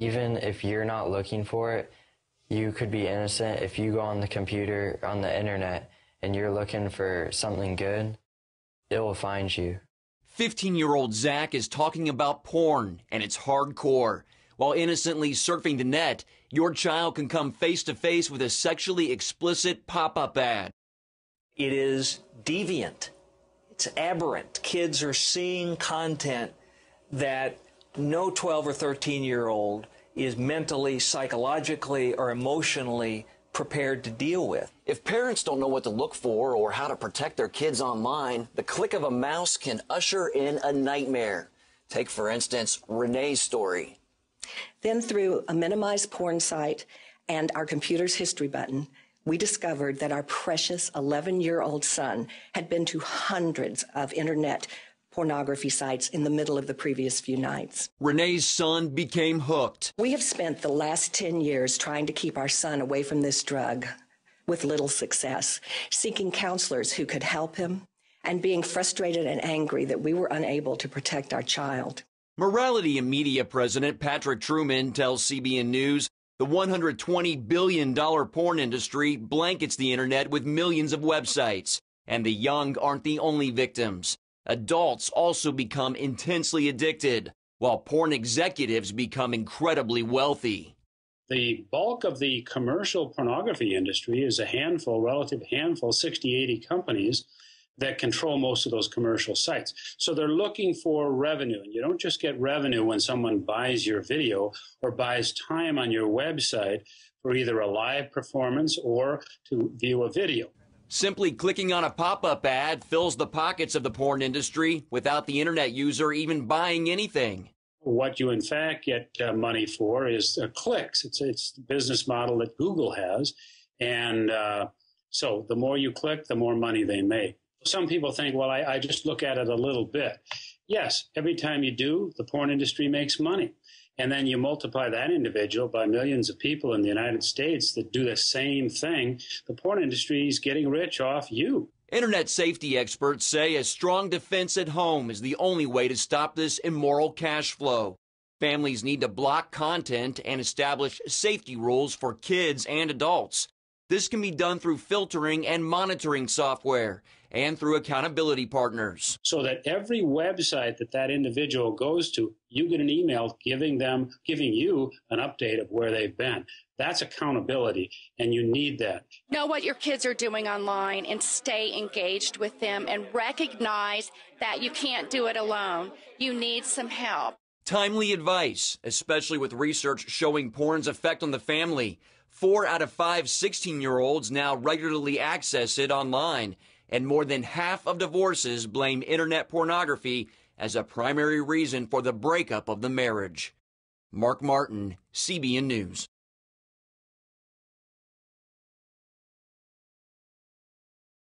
Even if you're not looking for it, you could be innocent. If you go on the computer, on the internet, and you're looking for something good, it will find you. 15-year-old Zach is talking about porn, and it's hardcore. While innocently surfing the net, your child can come face to face with a sexually explicit pop-up ad. It is deviant. It's aberrant. Kids are seeing content that no 12 or 13-year-old is mentally, psychologically, or emotionally prepared to deal with. If parents don't know what to look for or how to protect their kids online, the click of a mouse can usher in a nightmare. Take, for instance, Renee's story. Then through a minimized porn site and our computer's history button, we discovered that our precious 11-year-old son had been to hundreds of internet pornography sites in the middle of the previous few nights. Renee's son became hooked. We have spent the last 10 years trying to keep our son away from this drug with little success, seeking counselors who could help him, and being frustrated and angry that we were unable to protect our child. Morality and Media President Patrick Truman tells CBN News the $120 billion porn industry blankets the internet with millions of websites, and the young aren't the only victims. Adults also become intensely addicted, while porn executives become incredibly wealthy. The bulk of the commercial pornography industry is a handful, relative handful, 60, 80 companies that control most of those commercial sites. So they're looking for revenue. And you don't just get revenue when someone buys your video or buys time on your website for either a live performance or to view a video. Simply clicking on a pop-up ad fills the pockets of the porn industry without the internet user even buying anything. What you in fact get money for is clicks. It's the business model that Google has. And so the more you click, the more money they make. Some people think, well, I just look at it a little bit. Yes, every time you do, the porn industry makes money. And then you multiply that individual by millions of people in the United States that do the same thing. The porn industry is getting rich off you. Internet safety experts say a strong defense at home is the only way to stop this immoral cash flow. Families need to block content and establish safety rules for kids and adults. This can be done through filtering and monitoring software and through accountability partners. So that every website that individual goes to, you get an email giving you an update of where they've been. That's accountability, and you need that. Know what your kids are doing online and stay engaged with them, and recognize that you can't do it alone. You need some help. Timely advice, especially with research showing porn's effect on the family. 4 out of 5 16-year-olds now regularly access it online, and more than half of divorces blame internet pornography as a primary reason for the breakup of the marriage. Mark Martin, CBN News.